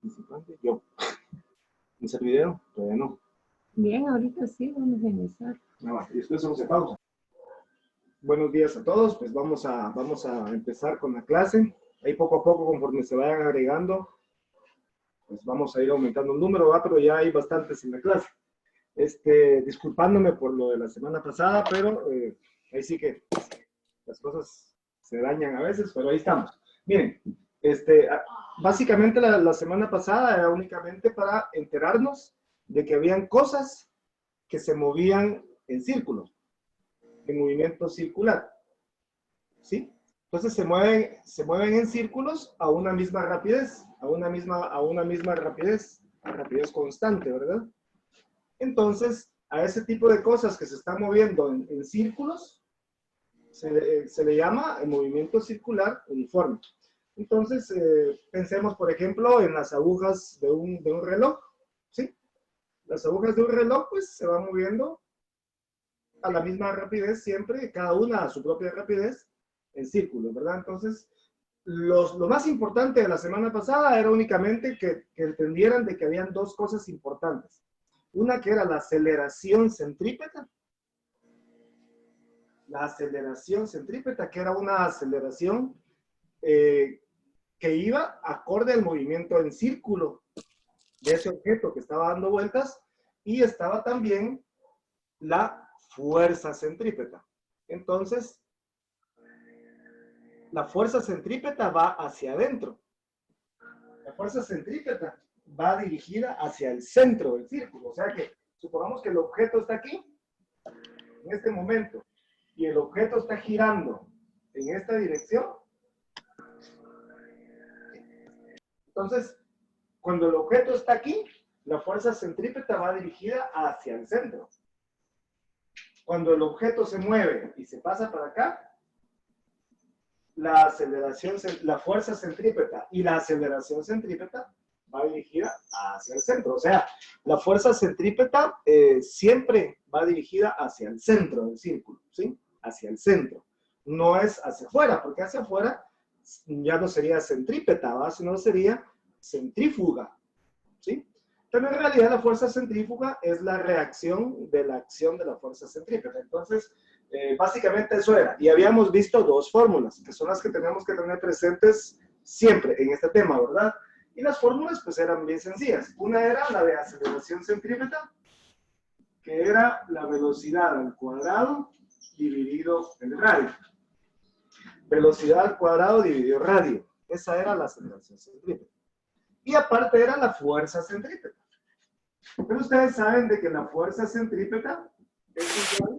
Participante, yo. ¿Iniciar video? Todavía no. Bien, ahorita sí, vamos a iniciar. Y después vamos a pausa. Buenos días a todos, pues vamos a empezar con la clase. Ahí poco a poco, conforme se vayan agregando, pues vamos a ir aumentando el número, pero ya hay bastantes en la clase. Disculpándome por lo de la semana pasada, pero ahí sí que las cosas se dañan a veces, pero ahí estamos. Miren, básicamente la semana pasada era únicamente para enterarnos de que habían cosas que se movían en círculo, en movimiento circular, ¿sí? Entonces se mueven en círculos a una misma rapidez, a una misma rapidez constante, ¿verdad? Entonces, a ese tipo de cosas que se están moviendo en círculos, se le llama el movimiento circular uniforme. Entonces, pensemos, por ejemplo, en las agujas de un reloj, ¿sí? Las agujas de un reloj, pues, se van moviendo a la misma rapidez siempre, cada una a su propia rapidez, en círculos, ¿verdad? Entonces, lo más importante de la semana pasada era únicamente que entendieran de que habían dos cosas importantes. Una que era la aceleración centrípeta. La aceleración centrípeta, que era una aceleración que iba acorde al movimiento en círculo de ese objeto que estaba dando vueltas, y estaba también la fuerza centrípeta. Entonces, la fuerza centrípeta va hacia adentro. La fuerza centrípeta va dirigida hacia el centro del círculo. O sea que, supongamos que el objeto está aquí, en este momento, y el objeto está girando en esta dirección. Entonces, cuando el objeto está aquí, la fuerza centrípeta va dirigida hacia el centro. Cuando el objeto se mueve y se pasa para acá, la fuerza centrípeta y la aceleración centrípeta va dirigida hacia el centro. O sea, la fuerza centrípeta siempre va dirigida hacia el centro del círculo, ¿sí? Hacia el centro. No es hacia afuera, porque hacia afuera ya no sería centrípeta, ¿va? Sino sería centrífuga, ¿sí? Pero en realidad la fuerza centrífuga es la reacción de la acción de la fuerza centrípeta. Entonces, básicamente eso era. Y habíamos visto dos fórmulas, que son las que tenemos que tener presentes siempre en este tema, ¿verdad? Y las fórmulas pues eran bien sencillas. Una era la de aceleración centrípeta, que era la velocidad al cuadrado dividido el radio. Velocidad al cuadrado dividido radio. Esa era la aceleración centrípeta. Y aparte era la fuerza centrípeta. Pero ustedes saben de que la fuerza centrípeta es igual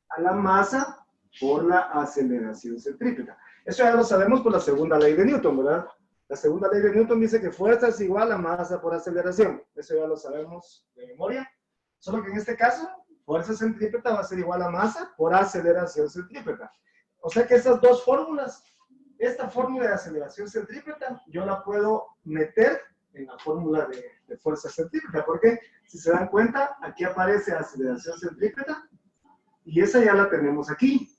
a la masa por la aceleración centrípeta. Eso ya lo sabemos por la segunda ley de Newton, ¿verdad? La segunda ley de Newton dice que fuerza es igual a masa por aceleración. Eso ya lo sabemos de memoria. Solo que en este caso, fuerza centrípeta va a ser igual a masa por aceleración centrípeta. O sea que esas dos fórmulas, esta fórmula de aceleración centrípeta, yo la puedo meter en la fórmula de fuerza centrípeta. Porque, si se dan cuenta, aquí aparece aceleración centrípeta y esa ya la tenemos aquí.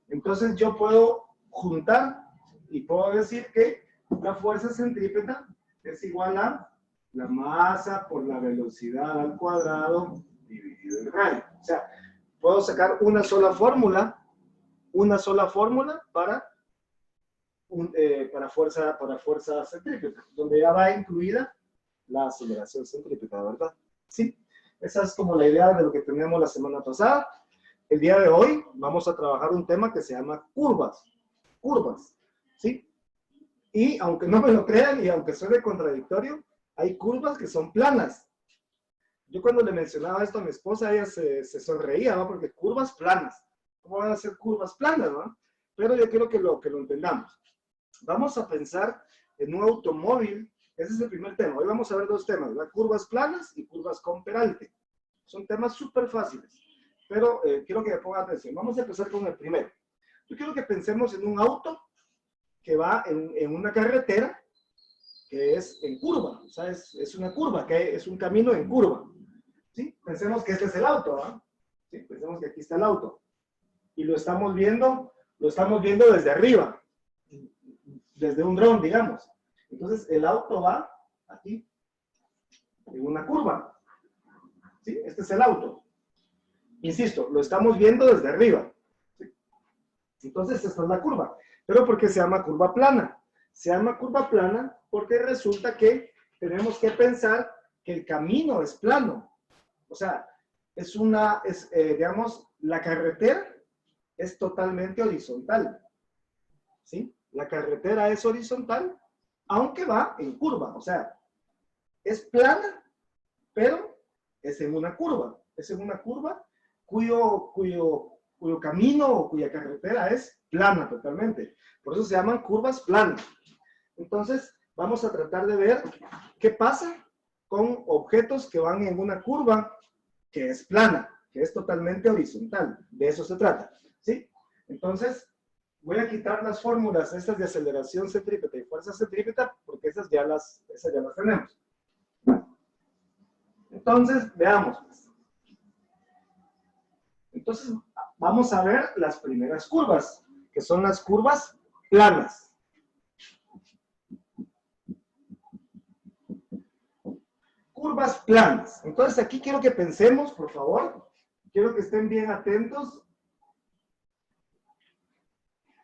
Entonces yo puedo juntar y puedo decir que la fuerza centrípeta es igual a la masa por la velocidad al cuadrado dividido el radio. O sea, puedo sacar una sola fórmula para fuerza centrípeta, donde ya va incluida la aceleración centrípeta, ¿verdad? Sí, esa es como la idea de lo que teníamos la semana pasada. El día de hoy vamos a trabajar un tema que se llama curvas, ¿sí? Y aunque no me lo crean y aunque suene contradictorio, hay curvas que son planas. Yo cuando le mencionaba esto a mi esposa, ella se sonreía, ¿no? Porque curvas planas. ¿Cómo van a ser curvas planas, no? Pero yo quiero que lo entendamos. Vamos a pensar en un automóvil. Ese es el primer tema. Hoy vamos a ver dos temas, ¿verdad? Curvas planas y curvas con peralte. Son temas súper fáciles, pero quiero que me pongan atención. Vamos a empezar con el primero. Yo quiero que pensemos en un auto que va en una carretera que es en curva. O sea, es una curva, que es un camino en curva. ¿Sí? Pensemos que este es el auto, ¿no? ¿Sí? Pensemos que aquí está el auto. Y lo estamos viendo desde arriba, desde un dron, digamos. Entonces el auto va aquí, en una curva. ¿Sí? Este es el auto. Insisto, lo estamos viendo desde arriba. ¿Sí? Entonces esta es la curva. Pero ¿por qué se llama curva plana? Se llama curva plana porque resulta que tenemos que pensar que el camino es plano. O sea, digamos, la carretera es totalmente horizontal. ¿Sí? La carretera es horizontal, aunque va en curva. O sea, es plana, pero es en una curva. Es en una curva cuyo camino o cuya carretera es plana totalmente. Por eso se llaman curvas planas. Entonces, vamos a tratar de ver qué pasa con objetos que van en una curva que es plana, que es totalmente horizontal. De eso se trata, ¿sí? Entonces, voy a quitar las fórmulas estas de aceleración centrípeta y fuerza centrípeta, porque esas ya las tenemos. Entonces, veamos. Entonces, vamos a ver las primeras curvas, que son las curvas planas. Curvas planas. Entonces, aquí quiero que pensemos, por favor. Quiero que estén bien atentos.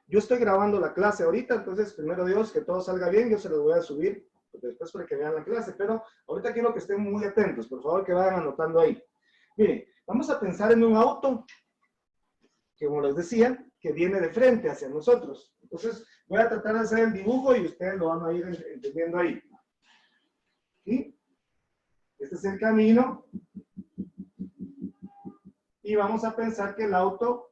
Yo estoy grabando la clase ahorita, entonces, primero Dios, que todo salga bien. Yo se los voy a subir después para que vean la clase, pero ahorita quiero que estén muy atentos. Por favor, que vayan anotando ahí. Miren, vamos a pensar en un auto que, como les decía, que viene de frente hacia nosotros. Entonces, voy a tratar de hacer el dibujo y ustedes lo van a ir entendiendo ahí. ¿Sí? Este es el camino. Y vamos a pensar que el auto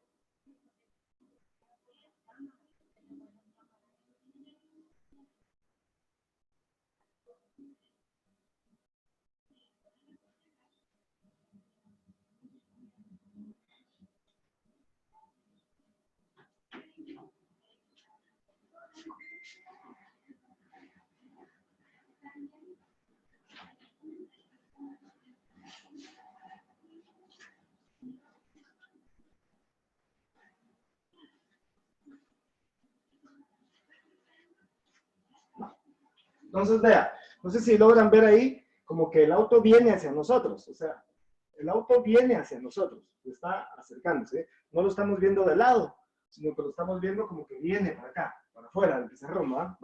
Entonces, vea, no sé si logran ver ahí como que el auto viene hacia nosotros, o sea, el auto viene hacia nosotros, está acercándose, no lo estamos viendo de lado, sino que lo estamos viendo como que viene para acá, para afuera del pizarrón, ¿va?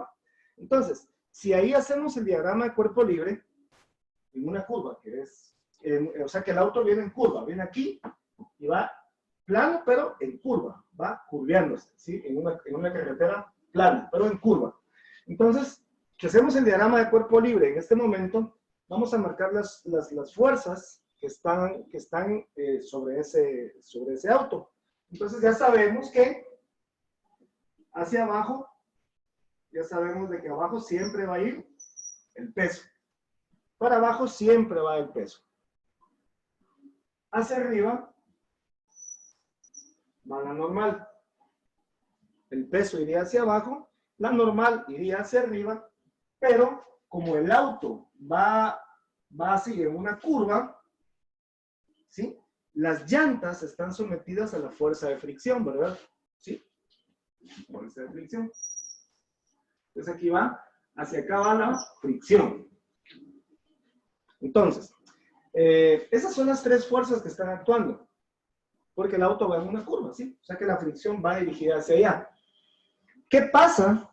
Entonces, si ahí hacemos el diagrama de cuerpo libre, en una curva, que es, o sea que el auto viene en curva, viene aquí y va plano, pero en curva, va curveándose, ¿sí? En una carretera plana, pero en curva. Entonces, si hacemos el diagrama de cuerpo libre en este momento, vamos a marcar las fuerzas que están sobre ese auto. Entonces ya sabemos que hacia abajo, ya sabemos de que abajo siempre va a ir el peso. Para abajo siempre va el peso. Hacia arriba va la normal. El peso iría hacia abajo, la normal iría hacia arriba, pero como el auto va así en una curva, ¿sí? Las llantas están sometidas a la fuerza de fricción, ¿verdad? ¿Sí? Fuerza de fricción. Entonces aquí va, hacia acá va la fricción. Entonces, esas son las tres fuerzas que están actuando, porque el auto va en una curva, ¿sí? O sea que la fricción va dirigida hacia allá. ¿Qué pasa?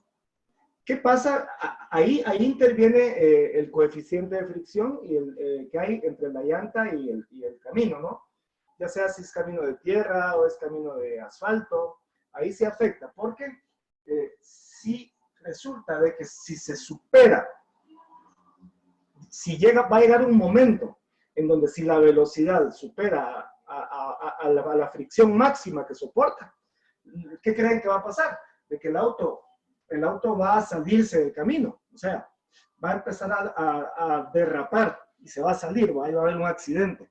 ¿Qué pasa? Ahí interviene el coeficiente de fricción y que hay entre la llanta y el camino, ¿no? Ya sea si es camino de tierra o es camino de asfalto, ahí se afecta, porque si resulta de que si se supera, va a llegar un momento en donde si la velocidad supera a la fricción máxima que soporta, ¿qué creen que va a pasar? De que el auto va a salirse del camino, o sea, va a empezar a derrapar y se va a salir, va a haber un accidente.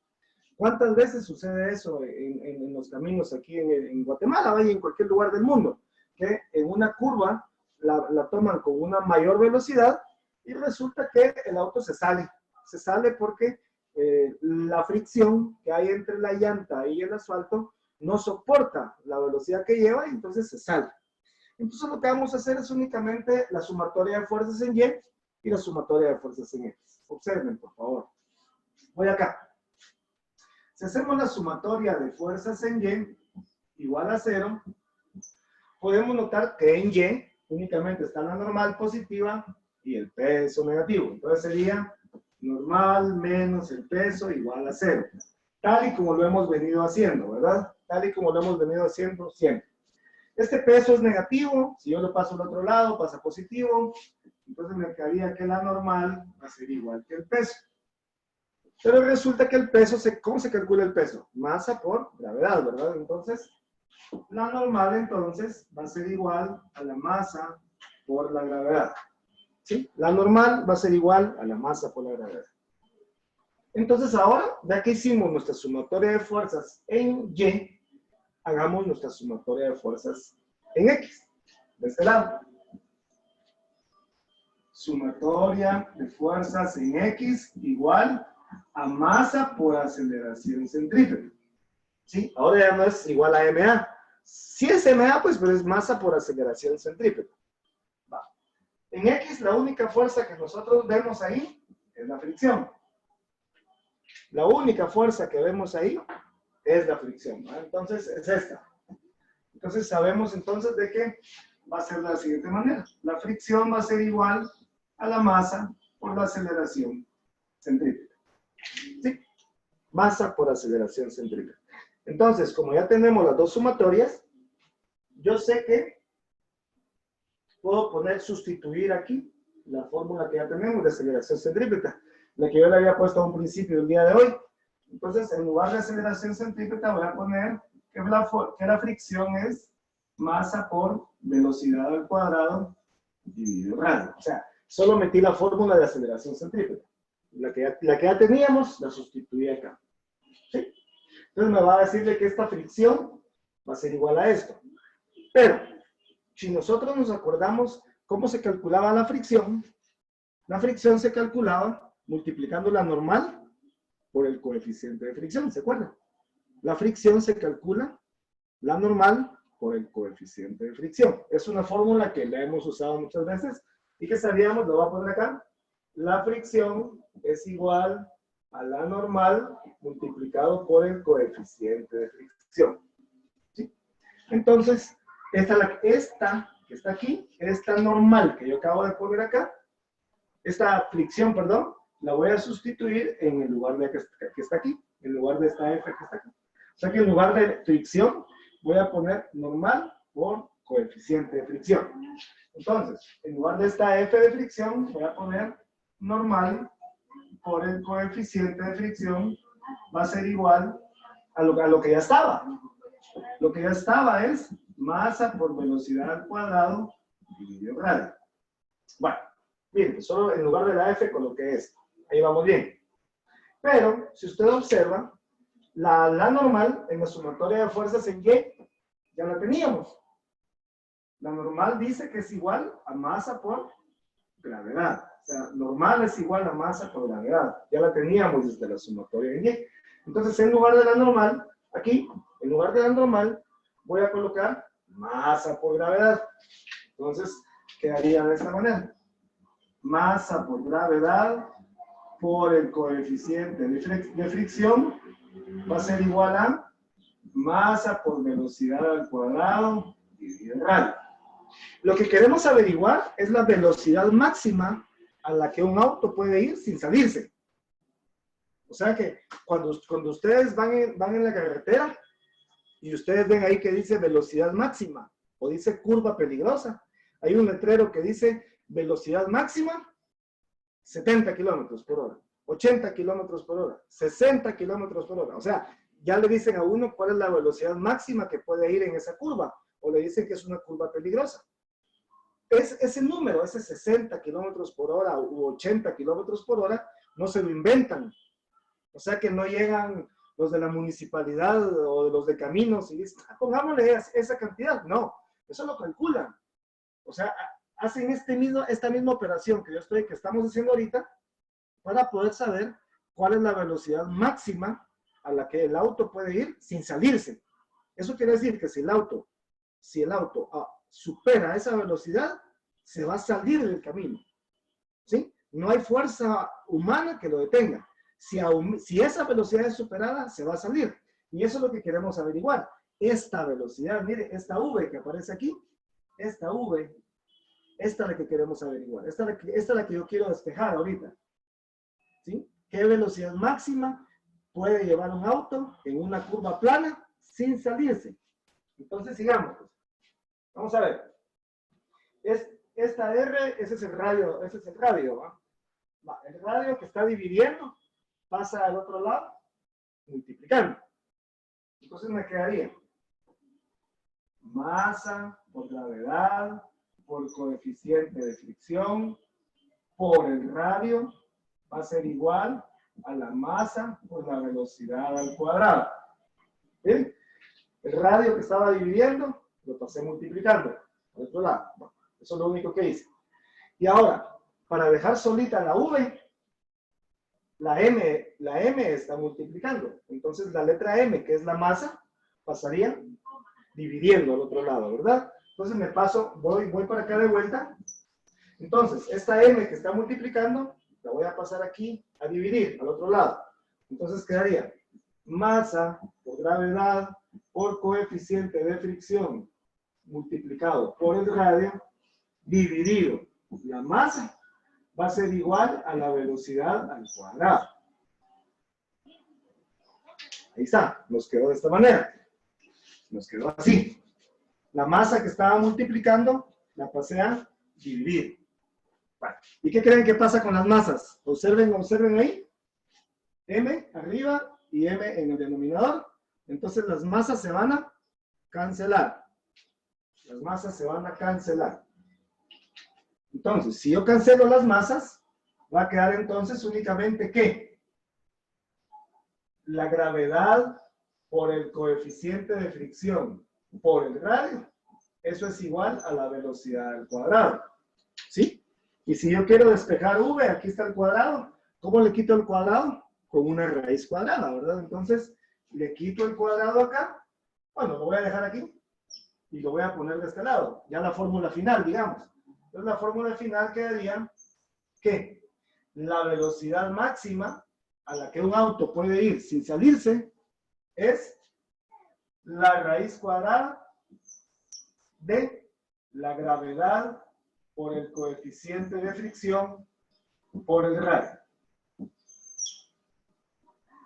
¿Cuántas veces sucede eso en los caminos aquí en Guatemala y en cualquier lugar del mundo? Que en una curva la toman con una mayor velocidad y resulta que el auto se sale porque la fricción que hay entre la llanta y el asfalto no soporta la velocidad que lleva y entonces se sale. Entonces lo que vamos a hacer es únicamente la sumatoria de fuerzas en Y y la sumatoria de fuerzas en X. Observen, por favor. Voy acá. Si hacemos la sumatoria de fuerzas en Y igual a 0, podemos notar que en Y únicamente está la normal positiva y el peso negativo. Entonces sería normal menos el peso igual a 0. Tal y como lo hemos venido haciendo, ¿verdad? Tal y como lo hemos venido haciendo siempre. Este peso es negativo, si yo lo paso al otro lado, pasa positivo, entonces me quedaría que la normal va a ser igual que el peso. Pero resulta que el peso, ¿cómo se calcula el peso? Masa por gravedad, ¿verdad? Entonces, la normal entonces va a ser igual a la masa por la gravedad. ¿Sí? La normal va a ser igual a la masa por la gravedad. Entonces ahora, ya que hicimos nuestra sumatoria de fuerzas en Y, hagamos nuestra sumatoria de fuerzas en X. De este lado. Sumatoria de fuerzas en X igual a masa por aceleración centrípeta. ¿Sí? Ahora ya no es igual a MA. Si es MA, pues, pero es masa por aceleración centrípeta. Va. En X, la única fuerza que nosotros vemos ahí es la fricción. La única fuerza que vemos ahí es la fricción, ¿no? Entonces, es esta. Entonces, sabemos entonces de que va a ser de la siguiente manera. La fricción va a ser igual a la masa por la aceleración centrípeta. ¿Sí? Masa por aceleración centrípeta. Entonces, como ya tenemos las dos sumatorias, yo sé que puedo sustituir aquí la fórmula que ya tenemos de aceleración centrípeta, la que yo le había puesto a un principio del día de hoy. Entonces, en lugar de aceleración centrípeta, voy a poner que la fricción es masa por velocidad al cuadrado dividido radio. O sea, solo metí la fórmula de aceleración centrípeta. La que ya teníamos, la sustituí acá. ¿Sí? Entonces me va a decirle que esta fricción va a ser igual a esto. Pero, si nosotros nos acordamos cómo se calculaba la fricción se calculaba multiplicando la normal por el coeficiente de fricción, ¿se acuerdan? La fricción se calcula la normal por el coeficiente de fricción. Es una fórmula que la hemos usado muchas veces y que sabíamos, lo voy a poner acá. La fricción es igual a la normal multiplicado por el coeficiente de fricción. ¿Sí? Entonces, esta que está aquí, esta normal que yo acabo de poner acá, esta fricción, perdón, la voy a sustituir en el lugar de que está aquí, en lugar de esta F que está aquí. O sea que en lugar de fricción, voy a poner normal por coeficiente de fricción. Entonces, en lugar de esta F de fricción, voy a poner normal por el coeficiente de fricción, va a ser igual a lo que ya estaba. Lo que ya estaba es masa por velocidad al cuadrado dividido radio. Bueno, miren, solo en lugar de la F coloqué esto. Ahí vamos bien. Pero, si usted observa, la normal en la sumatoria de fuerzas en Y ya la teníamos. La normal dice que es igual a masa por gravedad. O sea, normal es igual a masa por gravedad. Ya la teníamos desde la sumatoria en Y. Entonces, en lugar de la normal, aquí, en lugar de la normal, voy a colocar masa por gravedad. Entonces, quedaría de esta manera. Masa por gravedad por el coeficiente de fricción va a ser igual a masa por velocidad al cuadrado dividido radio. Lo que queremos averiguar es la velocidad máxima a la que un auto puede ir sin salirse. O sea que cuando ustedes van en la carretera y ustedes ven ahí que dice velocidad máxima o dice curva peligrosa, hay un letrero que dice velocidad máxima 70 kilómetros por hora, 80 kilómetros por hora, 60 kilómetros por hora. O sea, ya le dicen a uno cuál es la velocidad máxima que puede ir en esa curva, o le dicen que es una curva peligrosa. Ese número, ese 60 kilómetros por hora u 80 kilómetros por hora, no se lo inventan. O sea que no llegan los de la municipalidad o de los de caminos y dicen, pongámosle esa cantidad. No, eso lo calculan. O sea, hacen esta misma operación que estamos haciendo ahorita para poder saber cuál es la velocidad máxima a la que el auto puede ir sin salirse. Eso quiere decir que si el auto supera esa velocidad, se va a salir del camino. ¿sí? No hay fuerza humana que lo detenga. Si esa velocidad es superada, se va a salir. Y eso es lo que queremos averiguar. Esta velocidad, mire, esta V que aparece aquí, esta V, esta es la que queremos averiguar. Esta es la que yo quiero despejar ahorita. ¿Sí? ¿Qué velocidad máxima puede llevar un auto en una curva plana sin salirse? Entonces, sigamos. Vamos a ver. Esta R, ese es el radio, ¿va? El radio que está dividiendo pasa al otro lado, multiplicando. Entonces me quedaría masa por gravedad, por coeficiente de fricción, por el radio, va a ser igual a la masa por la velocidad al cuadrado. ¿Bien? El radio que estaba dividiendo, lo pasé multiplicando. Al otro lado. Bueno, eso es lo único que hice. Y ahora, para dejar solita la V, la M está multiplicando. Entonces la letra M, que es la masa, pasaría dividiendo al otro lado, ¿verdad? Entonces me paso, voy para acá de vuelta. Entonces, esta M que está multiplicando, la voy a pasar aquí a dividir al otro lado. Entonces quedaría masa por gravedad por coeficiente de fricción multiplicado por el radio dividido. La masa va a ser igual a la velocidad al cuadrado. Ahí está, nos quedó de esta manera. Nos quedó así. La masa que estaba multiplicando la pasé a dividir. Bueno, ¿y qué creen que pasa con las masas? Observen ahí. M arriba y M en el denominador. Entonces las masas se van a cancelar. Las masas se van a cancelar. Entonces, si yo cancelo las masas, va a quedar entonces únicamente ¿qué? La gravedad por el coeficiente de fricción por el radio. Eso es igual a la velocidad al cuadrado. ¿Sí? Y si yo quiero despejar V, aquí está el cuadrado. ¿Cómo le quito el cuadrado? Con una raíz cuadrada, ¿verdad? Entonces, le quito el cuadrado acá. Bueno, lo voy a dejar aquí. Y lo voy a poner de este lado. Ya la fórmula final, digamos. Entonces, la fórmula final quedaría que la velocidad máxima a la que un auto puede ir sin salirse es la raíz cuadrada de la gravedad por el coeficiente de fricción por el radio.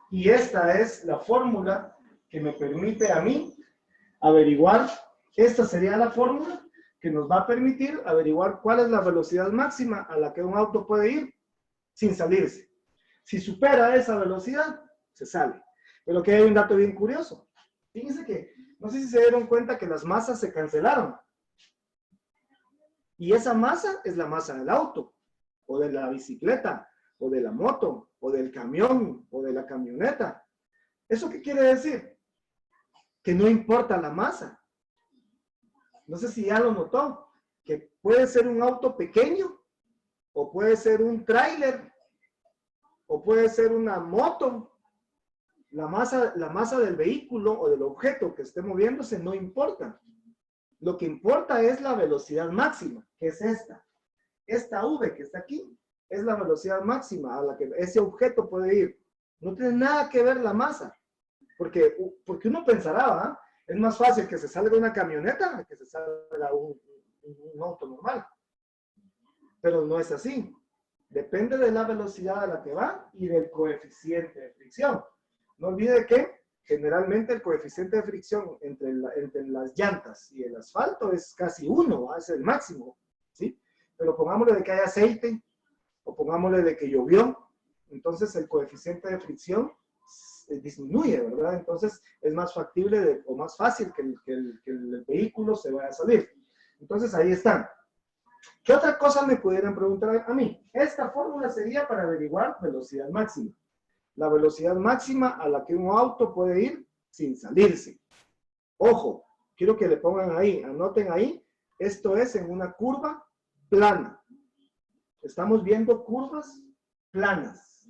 Y esta es la fórmula que me permite a mí averiguar, esta sería la fórmula que nos va a permitir averiguar cuál es la velocidad máxima a la que un auto puede ir sin salirse. Si supera esa velocidad, se sale. Pero aquí hay un dato bien curioso. Fíjense que, no sé si se dieron cuenta que las masas se cancelaron. Y esa masa es la masa del auto, o de la bicicleta, o de la moto, o del camión, o de la camioneta. ¿Eso qué quiere decir? Que no importa la masa. No sé si ya lo notó, que puede ser un auto pequeño, o puede ser un tráiler, o puede ser una moto. La masa del vehículo o del objeto que esté moviéndose no importa. Lo que importa es la velocidad máxima, que es esta. Esta V que está aquí es la velocidad máxima a la que ese objeto puede ir. No tiene nada que ver la masa. Porque uno pensará, ¿verdad? Es más fácil que se salga una camioneta que se salga un auto normal. Pero no es así. Depende de la velocidad a la que va y del coeficiente de fricción. No olvide que generalmente el coeficiente de fricción entre las llantas y el asfalto es casi 1, es el máximo, ¿sí? Pero pongámosle de que hay aceite o pongámosle de que llovió, entonces el coeficiente de fricción disminuye, ¿verdad? Entonces es más factible o más fácil que el vehículo se vaya a salir. Entonces ahí están. ¿Qué otra cosa me pudieran preguntar a mí? Esta fórmula sería para averiguar velocidad máxima. La velocidad máxima a la que un auto puede ir sin salirse. Ojo, quiero que le pongan ahí, anoten ahí, esto es en una curva plana. Estamos viendo curvas planas,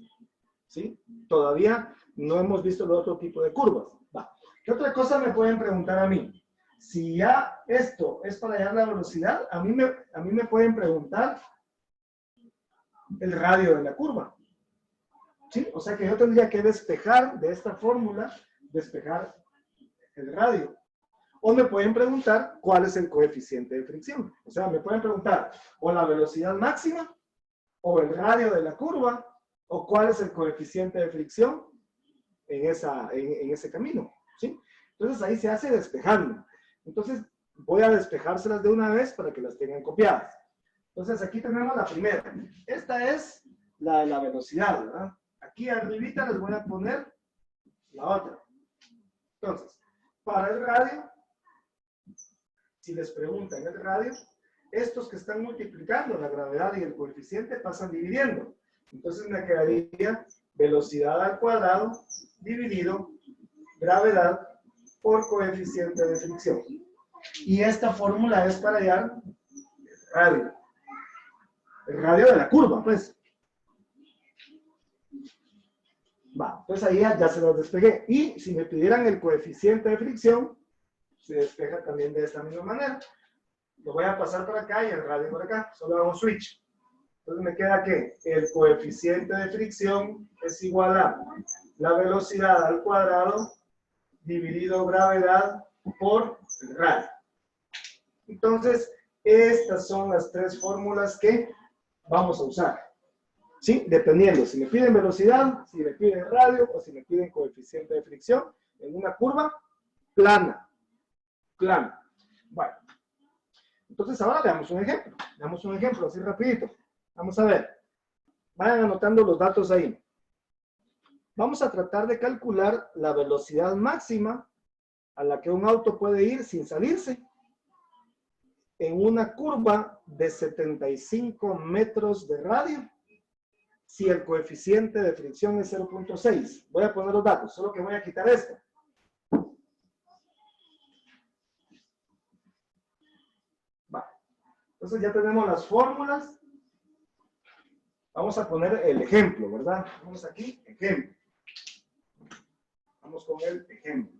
¿sí? Todavía no hemos visto el otro tipo de curvas. Va. ¿Qué otra cosa me pueden preguntar a mí? Si ya esto es para hallar la velocidad, a mí me pueden preguntar el radio de la curva. ¿Sí? O sea que yo tendría que despejar de esta fórmula, despejar el radio. O me pueden preguntar cuál es el coeficiente de fricción. O sea, me pueden preguntar o la velocidad máxima, o el radio de la curva, o cuál es el coeficiente de fricción en ese camino. ¿Sí? Entonces ahí se hace despejando. Entonces voy a despejárselas de una vez para que las tengan copiadas. Entonces aquí tenemos la primera. Esta es la de la velocidad, ¿verdad? Aquí arribita les voy a poner la otra. Entonces, para el radio, si les preguntan el radio, estos que están multiplicando la gravedad y el coeficiente pasan dividiendo. Entonces me quedaría velocidad al cuadrado dividido gravedad por coeficiente de fricción. Y esta fórmula es para hallar el radio. El radio de la curva, pues. Va, entonces ahí ya se los despegué. Y si me pidieran el coeficiente de fricción, se despeja también de esta misma manera. Lo voy a pasar por acá y el radio por acá. Solo hago switch. Entonces me queda que el coeficiente de fricción es igual a la velocidad al cuadrado dividido gravedad por el radio. Entonces, estas son las tres fórmulas que vamos a usar. ¿Sí? Dependiendo si me piden velocidad, si me piden radio o si me piden coeficiente de fricción en una curva plana. Plana. Bueno. Entonces ahora veamos un ejemplo. Veamos un ejemplo así rapidito. Vamos a ver. Vayan anotando los datos ahí. Vamos a tratar de calcular la velocidad máxima a la que un auto puede ir sin salirse en una curva de 75 metros de radio si el coeficiente de fricción es 0.6. Voy a poner los datos, solo que voy a quitar esto. Va. Entonces ya tenemos las fórmulas. Vamos a poner el ejemplo, ¿verdad? Vamos aquí, ejemplo. Vamos con el ejemplo.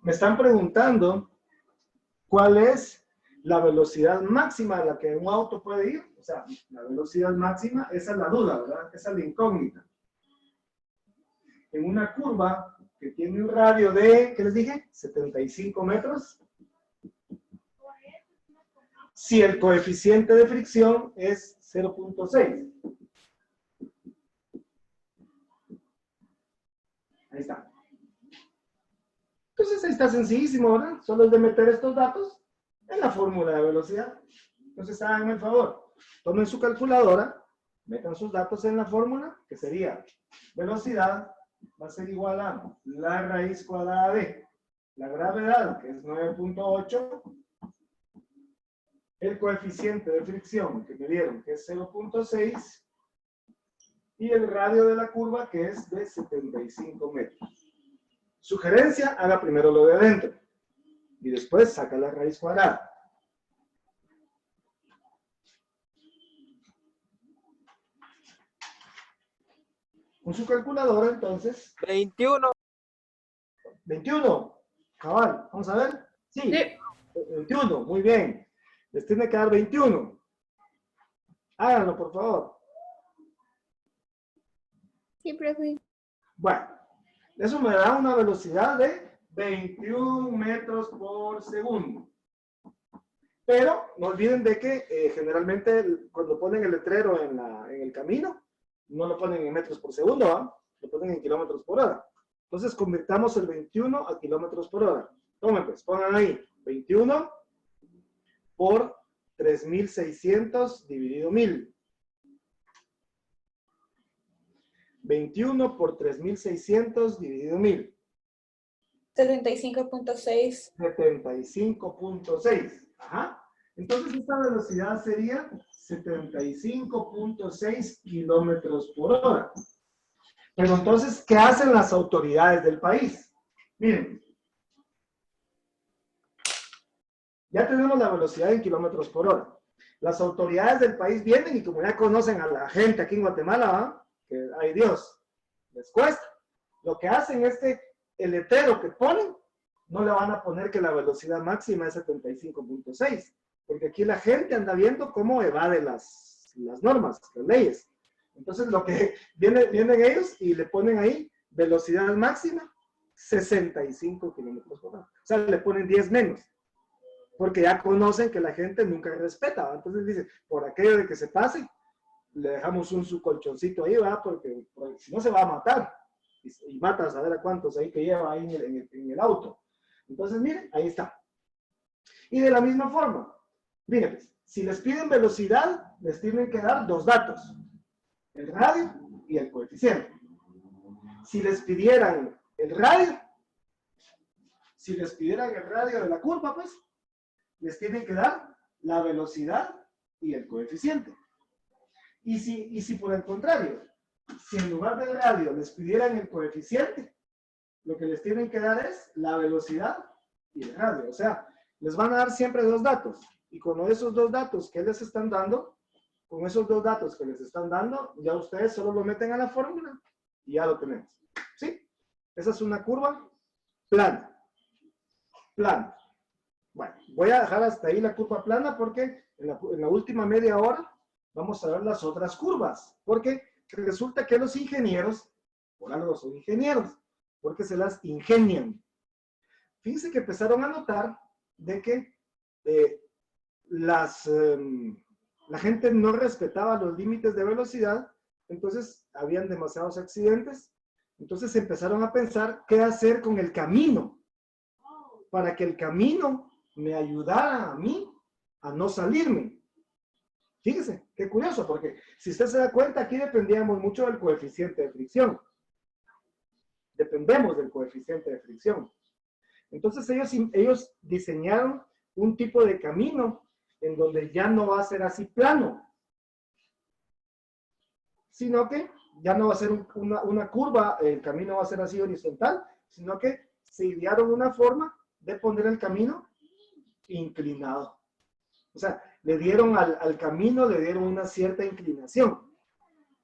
Me están preguntando cuál es la velocidad máxima a la que un auto puede ir. O sea, la velocidad máxima, esa es la duda, ¿verdad? Esa es la incógnita. En una curva que tiene un radio de, ¿qué les dije? 75 metros. Si el coeficiente de fricción es 0.6. Ahí está. Entonces ahí está sencillísimo, ¿verdad? Solo es de meter estos datos en la fórmula de velocidad. Entonces háganme el favor. Tomen su calculadora, metan sus datos en la fórmula, que sería velocidad va a ser igual a la raíz cuadrada de la gravedad, que es 9.8, el coeficiente de fricción que me dieron, que es 0.6, y el radio de la curva, que es de 75 metros. Sugerencia, haga primero lo de adentro, y después saca la raíz cuadrada. Con su calculadora, entonces. 21. 21. Cabal, vamos a ver. Sí. 21, muy bien. Les tiene que dar 21. Háganlo, por favor. Sí, profe. Bueno, eso me da una velocidad de 21 metros por segundo. Pero no olviden de que generalmente cuando ponen el letrero en el camino, no lo ponen en metros por segundo, ¿eh? Lo ponen en kilómetros por hora. Entonces convirtamos el 21 a kilómetros por hora. Tomen pues, pongan ahí 21 por 3.600 dividido 1000. 21 por 3.600 dividido 1000. 75.6. 75.6. Ajá. Entonces esta velocidad sería 75.6 kilómetros por hora. Pero entonces, ¿qué hacen las autoridades del país? Miren. Ya tenemos la velocidad en kilómetros por hora. Las autoridades del país vienen y como ya conocen a la gente aquí en Guatemala, ¿eh? Que, ay Dios, les cuesta. Lo que hacen es que el letrero que ponen no le van a poner que la velocidad máxima es 75.6, porque aquí la gente anda viendo cómo evade las normas, las leyes. Entonces lo que vienen ellos y le ponen ahí velocidad máxima 65 kilómetros por hora. O sea, le ponen 10 menos, porque ya conocen que la gente nunca respeta, ¿va? Entonces dice, por aquello de que se pase, le dejamos su colchoncito ahí, ¿va? Porque si no se va a matar. Y mata a saber a cuántos ahí que lleva ahí en el auto. Entonces, miren, ahí está. Y de la misma forma, miren, pues, si les piden velocidad, les tienen que dar dos datos. El radio y el coeficiente. Si les pidieran el radio, de la curva, pues, les tienen que dar la velocidad y el coeficiente. Y si por el contrario, si en lugar del radio les pidieran el coeficiente, lo que les tienen que dar es la velocidad y el radio. O sea, les van a dar siempre dos datos. Y con esos dos datos que les están dando, ya ustedes solo lo meten a la fórmula y ya lo tenemos. ¿Sí? Esa es una curva plana. Plana. Bueno, voy a dejar hasta ahí la curva plana porque en la última media hora vamos a ver las otras curvas. Porque resulta que los ingenieros, por algo son ingenieros, porque se las ingenian. Fíjense que empezaron a notar de que la gente no respetaba los límites de velocidad, entonces habían demasiados accidentes, entonces empezaron a pensar qué hacer con el camino, para que el camino me ayudara a mí a no salirme. Fíjese, qué curioso, porque si usted se da cuenta, aquí dependíamos mucho del coeficiente de fricción. Dependemos del coeficiente de fricción. Entonces ellos diseñaron un tipo de camino en donde ya no va a ser así plano, sino que ya no va a ser una curva, el camino va a ser así horizontal, sino que se idearon una forma de poner el camino inclinado. O sea, le dieron al camino, le dieron una cierta inclinación,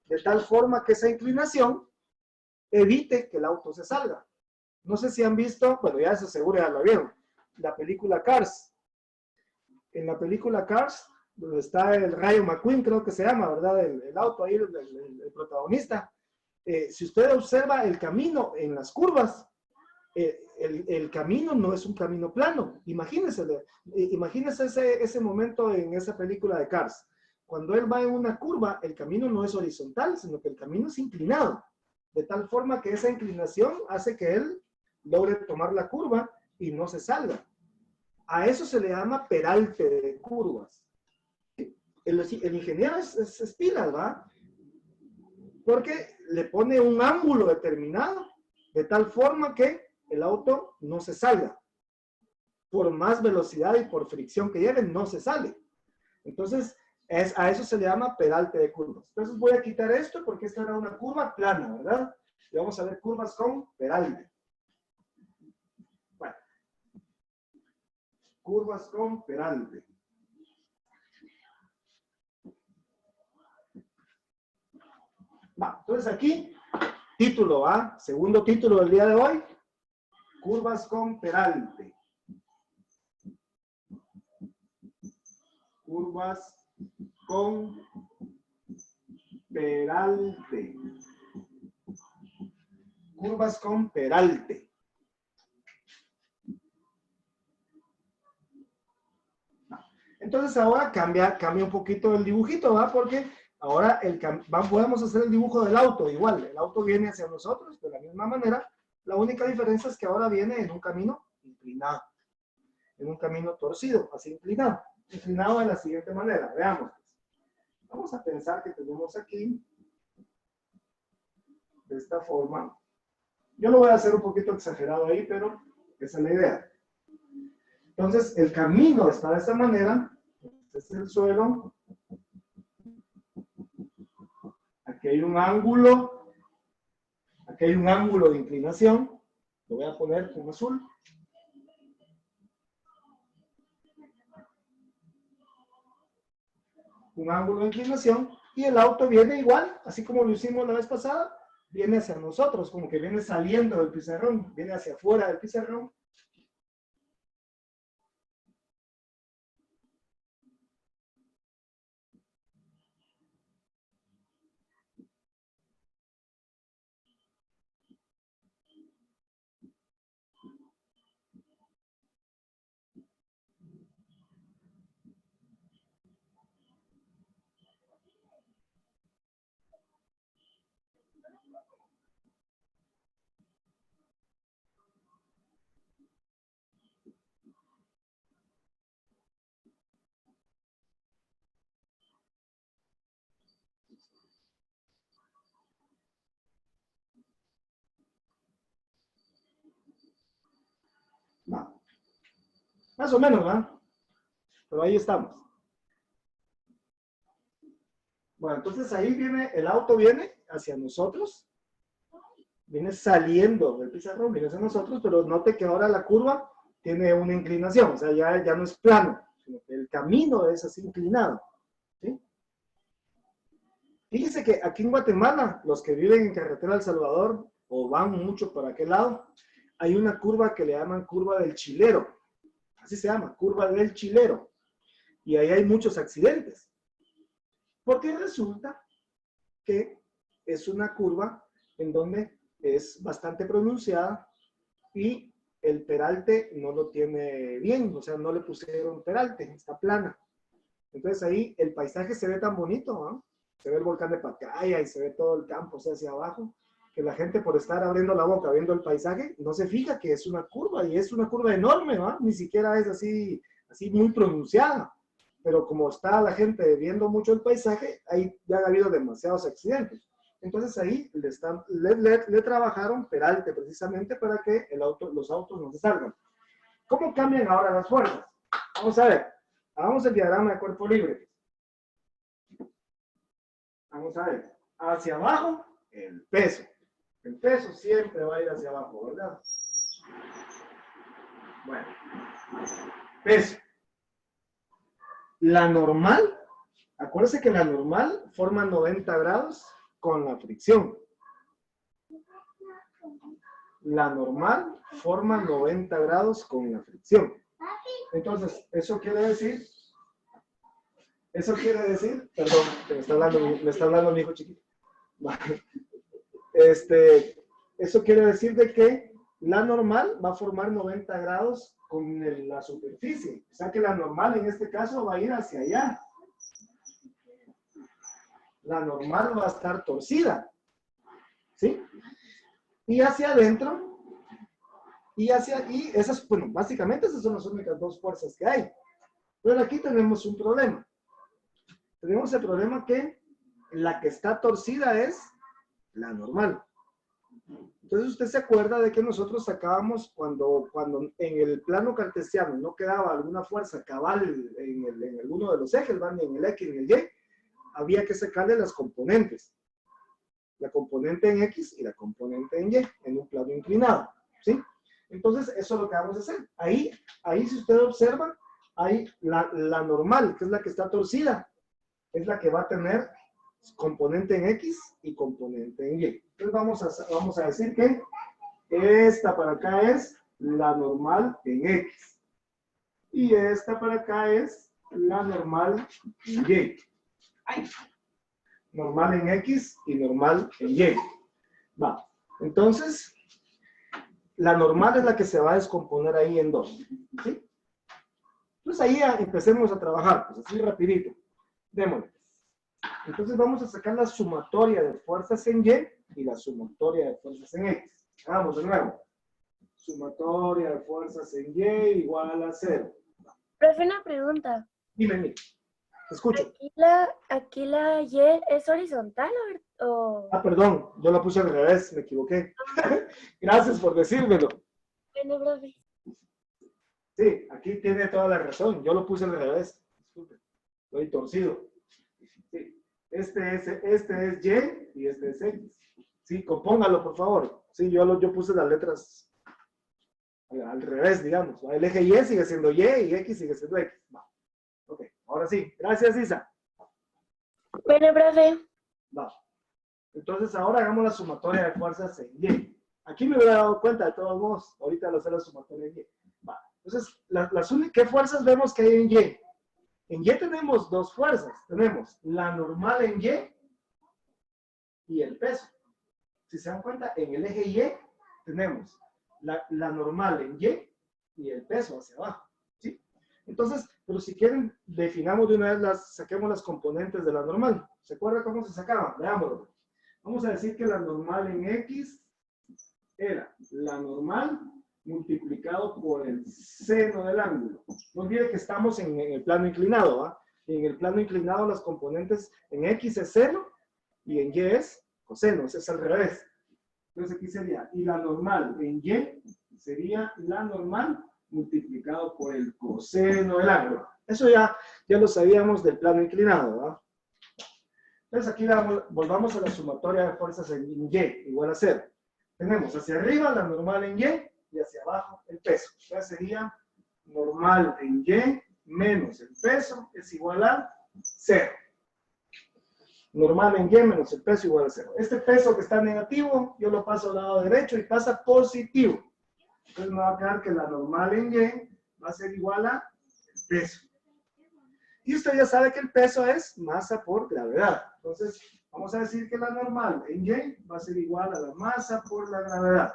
de tal forma que esa inclinación evite que el auto se salga. No sé si han visto, bueno, ya eso seguro ya lo vieron, la película Cars. En la película Cars, donde está el Rayo McQueen, creo que se llama, ¿verdad? El auto ahí, el protagonista. Si usted observa el camino en las curvas, el camino no es un camino plano. Imagínese ese momento en esa película de Cars. Cuando él va en una curva, el camino no es horizontal, sino que el camino es inclinado. De tal forma que esa inclinación hace que él logre tomar la curva y no se salga. A eso se le llama peralte de curvas. El ingeniero es pilas, ¿va? Porque le pone un ángulo determinado de tal forma que el auto no se salga. Por más velocidad y por fricción que lleve, no se sale. Entonces, a eso se le llama peralte de curvas. Entonces voy a quitar esto porque esta era una curva plana, ¿verdad? Y vamos a ver curvas con peralte. Bueno. Curvas con peralte. Va, entonces aquí, título, ¿va? Segundo título del día de hoy. Curvas con peralte. Curvas con peralte. Curvas con peralte. Entonces ahora cambia un poquito el dibujito, ¿va? Porque ahora podemos hacer el dibujo del auto igual. El auto viene hacia nosotros de la misma manera. La única diferencia es que ahora viene en un camino inclinado. En un camino torcido, así inclinado. Inclinado de la siguiente manera. Veamos. Vamos a pensar que tenemos aquí de esta forma. Yo lo voy a hacer un poquito exagerado ahí, pero esa es la idea. Entonces, el camino está de esta manera. Este es el suelo. Aquí hay un ángulo. Aquí hay un ángulo de inclinación. Lo voy a poner con azul. Un ángulo de inclinación. Y el auto viene igual, así como lo hicimos la vez pasada. Viene hacia nosotros, como que viene saliendo del pizarrón. Viene hacia afuera del pizarrón. Más o menos, ¿verdad? Pero ahí estamos. Bueno, entonces ahí viene, el auto viene hacia nosotros, viene saliendo del pizarrón, viene hacia nosotros, pero note que ahora la curva tiene una inclinación, o sea, ya no es plano, sino que el camino es así inclinado. ¿Sí? Fíjese que aquí en Guatemala, los que viven en carretera El Salvador o van mucho para aquel lado, hay una curva que le llaman curva del chilero. Así se llama, curva del chilero. Y ahí hay muchos accidentes. Porque resulta que es una curva en donde es bastante pronunciada y el peralte no lo tiene bien, o sea, no le pusieron peralte, está plana. Entonces ahí el paisaje se ve tan bonito, ¿no? Se ve el volcán de Pacaya y se ve todo el campo, o sea, hacia abajo, que la gente por estar abriendo la boca viendo el paisaje, no se fija que es una curva, y es una curva enorme, ¿no? Ni siquiera es así muy pronunciada. Pero como está la gente viendo mucho el paisaje, ahí ya ha habido demasiados accidentes. Entonces ahí le trabajaron peralte precisamente para que los autos no se salgan. ¿Cómo cambian ahora las fuerzas? Vamos a ver. Hagamos el diagrama de cuerpo libre. Vamos a ver. Hacia abajo, el peso. El peso siempre va a ir hacia abajo, ¿verdad? Bueno. Peso. La normal, acuérdense que la normal forma 90 grados con la fricción. La normal forma 90 grados con la fricción. Entonces, eso quiere decir, perdón, me está hablando mi hijo chiquito. Eso quiere decir de que la normal va a formar 90 grados con la superficie. O sea que la normal en este caso va a ir hacia allá. La normal va a estar torcida. ¿Sí? Y hacia adentro. Y esas, bueno, básicamente esas son las únicas dos fuerzas que hay. Pero aquí tenemos un problema. Tenemos el problema que la que está torcida es la normal. Entonces usted se acuerda de que nosotros sacábamos cuando en el plano cartesiano no quedaba alguna fuerza cabal en uno de los ejes, ¿van? En el X, en el Y, había que sacarle las componentes. La componente en X y la componente en Y, en un plano inclinado. ¿Sí? Entonces eso es lo que vamos a hacer. Ahí si usted observa, ahí la normal, que es la que está torcida, es la que va a tener componente en X y componente en Y. Entonces vamos a decir que esta para acá es la normal en X. Y esta para acá es la normal en Y. Ay. Normal en X y normal en Y. Va. Entonces, la normal es la que se va a descomponer ahí en dos. ¿Sí? Entonces ahí empecemos a trabajar, pues así rapidito. Démosle. Entonces vamos a sacar la sumatoria de fuerzas en Y y la sumatoria de fuerzas en X. Vamos de nuevo. Sumatoria de fuerzas en Y igual a 0. Profe, una pregunta. Dime, te escucho. Aquí la Y es horizontal o... Ah, perdón, yo la puse al revés, me equivoqué. Gracias por decírmelo. Bueno, profe. Sí, aquí tiene toda la razón, yo lo puse al revés. Disculpe, estoy torcido. Sí. Este es Y y este es X. Sí, compóngalo, por favor. Sí, yo puse las letras al revés, digamos. El eje Y sigue siendo Y y X sigue siendo X. Va. Ok, ahora sí. Gracias, Isa. Bueno, profe. Va. Entonces ahora hagamos la sumatoria de fuerzas en Y. Aquí me hubiera dado cuenta, de todos modos. Ahorita lo hacer la sumatoria en Y. Va. Entonces, ¿qué fuerzas vemos que hay en Y? En Y tenemos dos fuerzas. Tenemos la normal en Y y el peso. Si se dan cuenta, en el eje Y tenemos la normal en Y y el peso hacia abajo. ¿Sí? Entonces, pero si quieren, definamos de una vez saquemos las componentes de la normal. ¿Se acuerda cómo se sacaban? Veámoslo. Vamos a decir que la normal en X era la normal multiplicado por el seno del ángulo. No olvide que estamos en el plano inclinado, ¿va? En el plano inclinado las componentes en X es seno y en Y es coseno, es al revés. Entonces aquí sería, y la normal en Y sería la normal multiplicado por el coseno del ángulo. Eso ya lo sabíamos del plano inclinado, ¿verdad? Entonces aquí volvamos a la sumatoria de fuerzas en Y, igual a 0. Tenemos hacia arriba la normal en Y hacia abajo el peso. Entonces sería normal en Y menos el peso es igual a 0. Normal en Y menos el peso igual a 0. Este peso que está negativo, yo lo paso al lado derecho y pasa positivo. Entonces me va a quedar que la normal en Y va a ser igual a el peso. Y usted ya sabe que el peso es masa por gravedad. Entonces, vamos a decir que la normal en Y va a ser igual a la masa por la gravedad.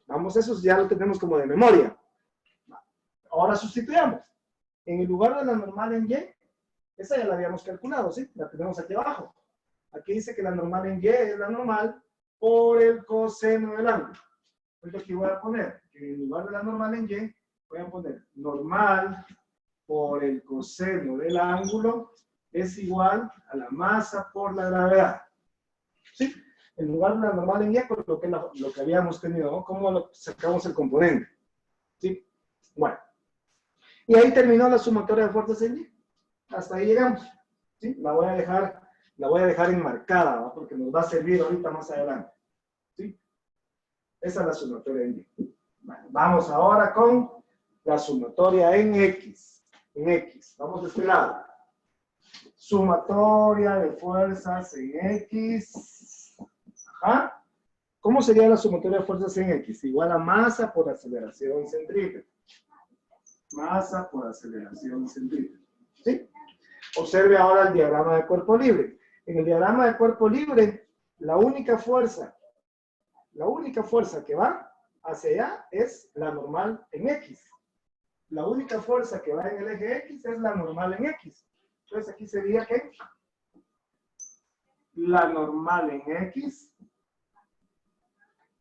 Vamos, eso ya lo tenemos como de memoria. Ahora sustituyamos. En el lugar de la normal en Y, esa ya la habíamos calculado, ¿sí? La tenemos aquí abajo. Aquí dice que la normal en Y es la normal por el coseno del ángulo. Entonces aquí voy a poner, que en lugar de la normal en Y, voy a poner normal por el coseno del ángulo es igual a la masa por la gravedad. ¿Sí? En lugar de la normal en Y, coloqué lo que habíamos tenido, ¿no? ¿Cómo sacamos el componente? ¿Sí? Bueno. Y ahí terminó la sumatoria de fuerzas en Y. Hasta ahí llegamos. ¿Sí? La voy a dejar enmarcada, ¿no? Porque nos va a servir ahorita más adelante. ¿Sí? Esa es la sumatoria en Y. Bueno, vamos ahora con la sumatoria en X. En X. Vamos de este lado. Sumatoria de fuerzas en X. Ajá. ¿Cómo sería la sumatoria de fuerzas en X? Igual a masa por aceleración centrípeta. Masa por aceleración centrípeta. ¿Sí? Observe ahora el diagrama de cuerpo libre. En el diagrama de cuerpo libre, la única fuerza que va hacia allá es la normal en X. La única fuerza que va en el eje X es la normal en X. Entonces aquí sería que la normal en X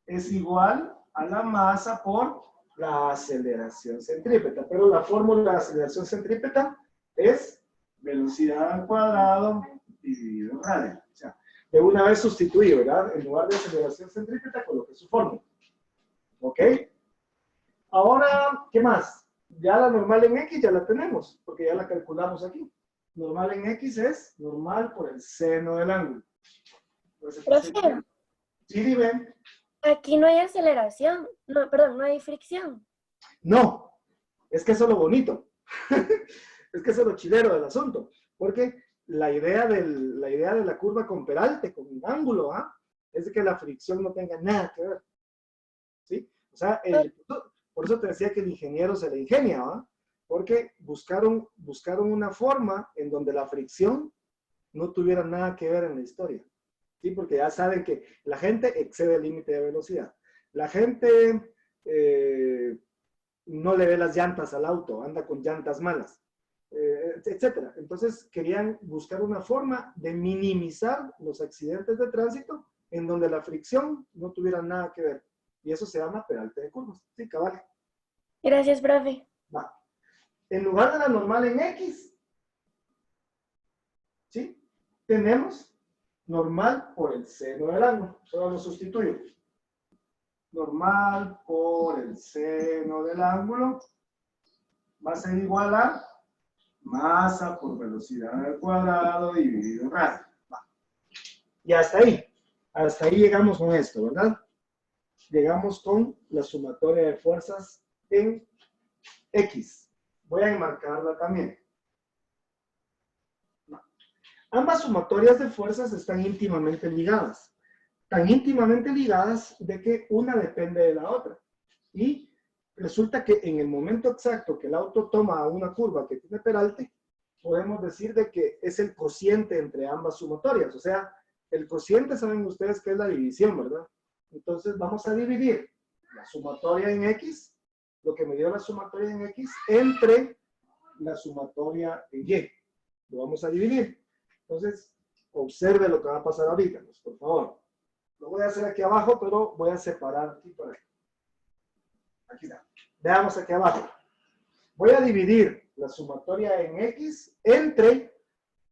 es igual a la masa por la aceleración centrípeta. Pero la fórmula de aceleración centrípeta es velocidad al cuadrado dividido en radio. O sea, de una vez sustituí, ¿verdad? En lugar de aceleración centrípeta, coloqué su fórmula. ¿Ok? Ahora, ¿qué más? Ya la normal en X ya la tenemos, porque ya la calculamos aquí. Normal en X es normal por el seno del ángulo. Entonces, Profe, sí, dime. aquí no hay aceleración. No, perdón, no hay fricción. No, es que eso es lo bonito. Es que eso es lo chilero del asunto. Porque la idea de la curva con peralte, con un ángulo, ¿ah? Es de que la fricción no tenga nada que ver. ¿Sí? O sea, por eso te decía que el ingeniero se le ingenia, ¿va? Porque buscaron una forma en donde la fricción no tuviera nada que ver en la historia. ¿Sí? Porque ya saben que la gente excede el límite de velocidad. La gente no le ve las llantas al auto, anda con llantas malas, etc. Entonces querían buscar una forma de minimizar los accidentes de tránsito en donde la fricción no tuviera nada que ver. Y eso se llama peralte de curvas. Sí, cabal. Gracias, profe. Va. En lugar de la normal en X, ¿sí? Tenemos normal por el seno del ángulo. Solo lo sustituyo. Normal por el seno del ángulo va a ser igual a masa por velocidad al cuadrado dividido en radio. Va. Y hasta ahí llegamos con esto, ¿verdad? Llegamos con la sumatoria de fuerzas en X. Voy a enmarcarla también. Ambas sumatorias de fuerzas están íntimamente ligadas. Tan íntimamente ligadas de que una depende de la otra. Y resulta que en el momento exacto que el auto toma una curva que tiene peralte, podemos decir de que es el cociente entre ambas sumatorias. O sea, el cociente saben ustedes que es la división, ¿verdad? Entonces vamos a dividir la sumatoria en X, lo que me dio la sumatoria en X, entre la sumatoria en Y. Lo vamos a dividir. Entonces, observe lo que va a pasar ahorita, pues, por favor. Lo voy a hacer aquí abajo, pero voy a separar aquí por aquí. Aquí está. Veamos aquí abajo. Voy a dividir la sumatoria en X entre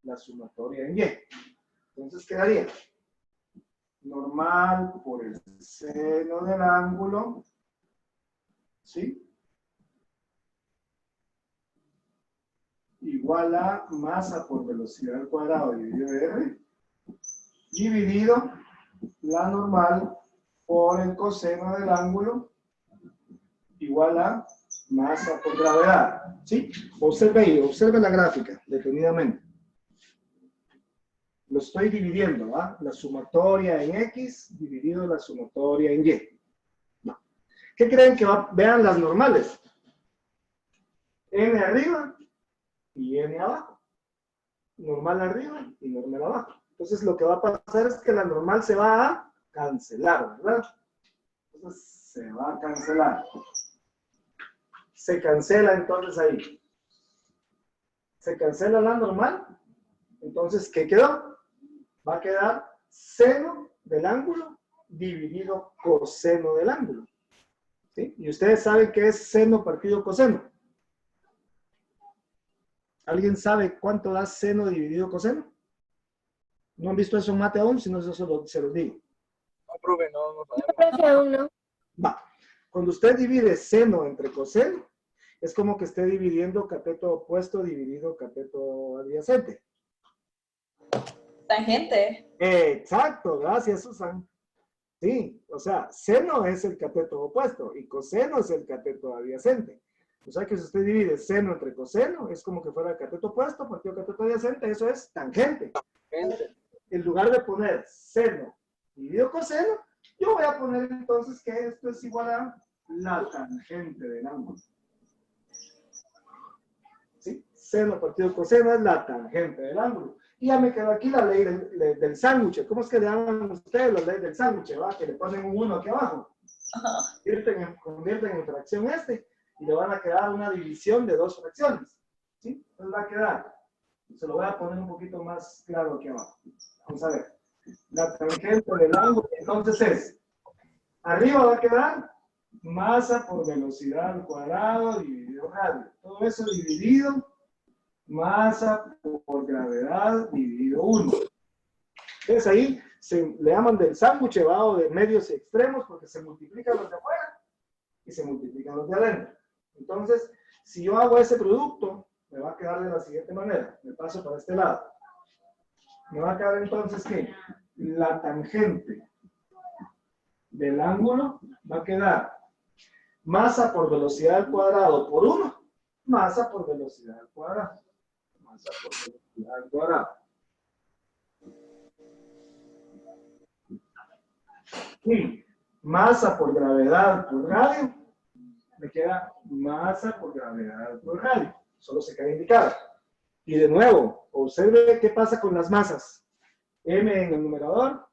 la sumatoria en Y. Entonces quedaría normal por el seno del ángulo, ¿sí? igual a masa por velocidad al cuadrado dividido R, dividido la normal por el coseno del ángulo, igual a masa por gravedad. ¿Sí? Observe ahí, observe la gráfica, detenidamente. Lo estoy dividiendo, ¿va? La sumatoria en X dividido la sumatoria en Y. No. ¿Qué creen que va? Vean las normales. N arriba y N abajo. Normal arriba y normal abajo. Entonces lo que va a pasar es que la normal se va a cancelar, ¿verdad? Entonces se va a cancelar. Se cancela entonces ahí. Se cancela la normal. Entonces, ¿qué quedó? Va a quedar seno del ángulo dividido coseno del ángulo. ¿Sí? Y ustedes saben qué es seno partido coseno. ¿Alguien sabe cuánto da seno dividido coseno? ¿No han visto eso en mate aún? Si no, se los digo. No, profe, no No, sabemos. profe, aún no. Va. Cuando usted divide seno entre coseno, es como que esté dividiendo cateto opuesto dividido cateto adyacente. Tangente. Exacto, gracias, Susan. Sí, o sea, seno es el cateto opuesto y coseno es el cateto adyacente. O sea que si usted divide seno entre coseno, es como que fuera el cateto opuesto partido cateto adyacente, eso es tangente. En lugar de poner seno dividido coseno, yo voy a poner entonces que esto es igual a la tangente del ángulo. ¿Sí? Seno partido coseno es la tangente del ángulo. Y ya me quedó aquí la ley del sándwich. ¿Cómo es que le llaman ustedes la ley del sándwich? ¿Va? Que le ponen un 1 aquí abajo. Convierten en fracción y le van a quedar una división de dos fracciones. ¿Sí? Entonces va a quedar. Se lo voy a poner un poquito más claro aquí abajo. Vamos a ver. La tangente del ángulo entonces es, arriba va a quedar masa por velocidad al cuadrado dividido radio. Todo eso dividido masa por gravedad dividido 1. Entonces ahí le llaman del sándwich o de medios y extremos porque se multiplican los de afuera y se multiplican los de adentro. Entonces, si yo hago ese producto, me va a quedar de la siguiente manera. Me paso para este lado. Me va a quedar entonces que la tangente del ángulo va a quedar masa por velocidad al cuadrado por 1, masa por velocidad al cuadrado. Masa por velocidad al cuadrado. Y masa por gravedad por radio, me queda masa por gravedad por radio. Solo se queda indicado. Y de nuevo, observe qué pasa con las masas. M en el numerador,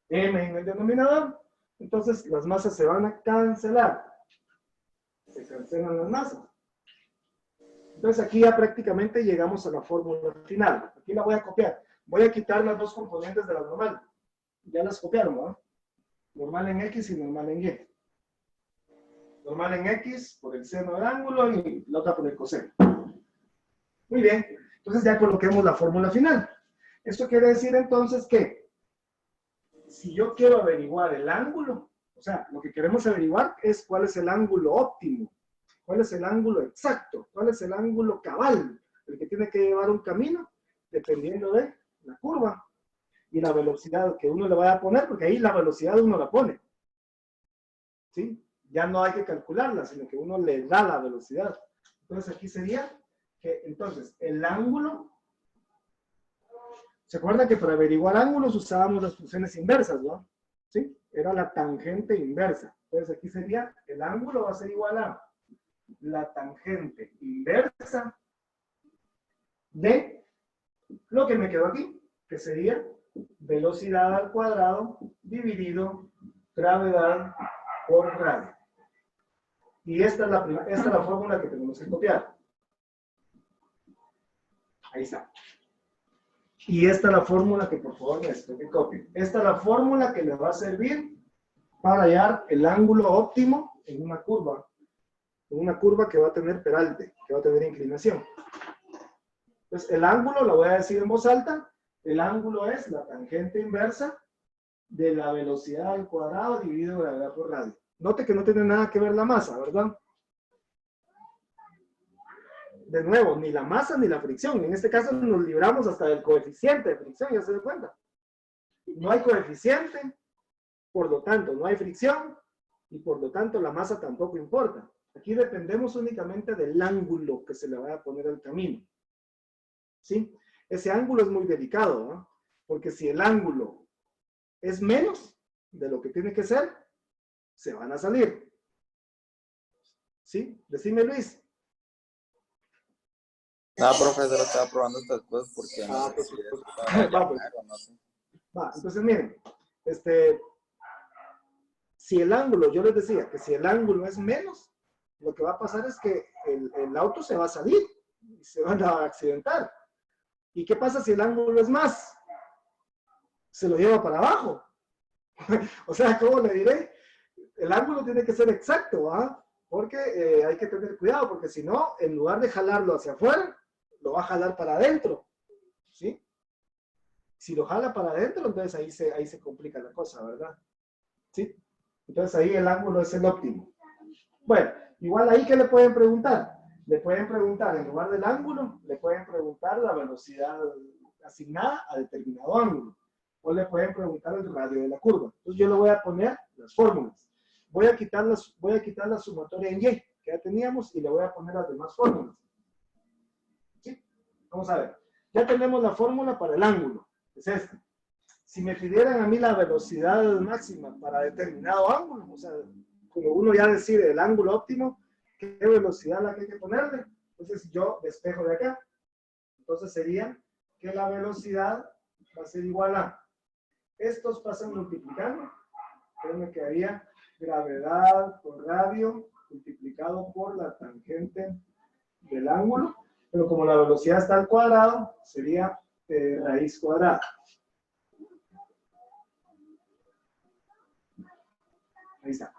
M en el denominador. Entonces las masas se van a cancelar. Se cancelan las masas. Entonces aquí ya prácticamente llegamos a la fórmula final. Aquí la voy a copiar. Voy a quitar las dos componentes de la normal. Ya las copiaron, ¿no? Normal en X y normal en Y. Normal en X por el seno del ángulo y la otra por el coseno. Muy bien. Entonces ya coloquemos la fórmula final. Esto quiere decir entonces que si yo quiero averiguar el ángulo, o sea, lo que queremos averiguar es cuál es el ángulo óptimo, cuál es el ángulo exacto, cuál es el ángulo cabal, el que tiene que llevar un camino dependiendo de la curva y la velocidad que uno le vaya a poner, porque ahí la velocidad uno la pone. ¿Sí? Ya no hay que calcularla, sino que uno le da la velocidad. Entonces aquí sería que entonces el ángulo, ¿se acuerdan que para averiguar ángulos usábamos las funciones inversas, ¿no? ¿Sí? Era la tangente inversa. Entonces aquí sería, el ángulo va a ser igual a la tangente inversa de lo que me quedó aquí, que sería velocidad al cuadrado dividido gravedad por radio. Y esta es la fórmula que tenemos que copiar. Ahí está. Y esta es la fórmula que por favor necesito que copien. Esta es la fórmula que les va a servir para hallar el ángulo óptimo en una curva. En una curva que va a tener peralte, que va a tener inclinación. Entonces el ángulo, lo voy a decir en voz alta, el ángulo es la tangente inversa de la velocidad al cuadrado dividido gravedad por radio. Note que no tiene nada que ver la masa, ¿verdad? de nuevo, ni la masa ni la fricción. En este caso nos libramos hasta del coeficiente de fricción, ya se da cuenta. No hay coeficiente, por lo tanto no hay fricción y por lo tanto la masa tampoco importa. Aquí dependemos únicamente del ángulo que se le vaya a poner al camino. ¿Sí? Ese ángulo es muy delicado, ¿no? Porque si el ángulo es menos de lo que tiene que ser, se van a salir. ¿Sí? Decime, Luis. No, profesor, estaba probando estas cosas porque no sé si es para Va, pues. llamar o no sé. Va, entonces miren, si el ángulo, yo les decía que si el ángulo es menos, lo que va a pasar es que el auto se va a salir y se van a accidentar. ¿Y qué pasa si el ángulo es más? Se lo lleva para abajo. O sea, ¿cómo le diré? El ángulo tiene que ser exacto, ¿ah? Porque hay que tener cuidado, porque si no, en lugar de jalarlo hacia afuera, lo va a jalar para adentro, ¿sí? Si lo jala para adentro, entonces ahí se complica la cosa, ¿verdad? ¿Sí? Entonces ahí el ángulo es el óptimo. Bueno, igual ahí, ¿qué le pueden preguntar? Le pueden preguntar, en lugar del ángulo, le pueden preguntar la velocidad asignada a determinado ángulo. O le pueden preguntar el radio de la curva. Entonces yo le voy a poner las fórmulas. Voy a quitar la sumatoria en Y, que ya teníamos, y le voy a poner las demás fórmulas. ¿Sí? Vamos a ver. Ya tenemos la fórmula para el ángulo. Es esta. Si me pidieran a mí la velocidad máxima para determinado ángulo, o sea, como uno ya decide el ángulo óptimo, qué velocidad la que hay que ponerle, entonces yo despejo de acá. Entonces sería que la velocidad va a ser igual a, estos pasan multiplicando, entonces me quedaría gravedad por radio multiplicado por la tangente del ángulo, pero como la velocidad está al cuadrado, sería raíz cuadrada. Ahí está.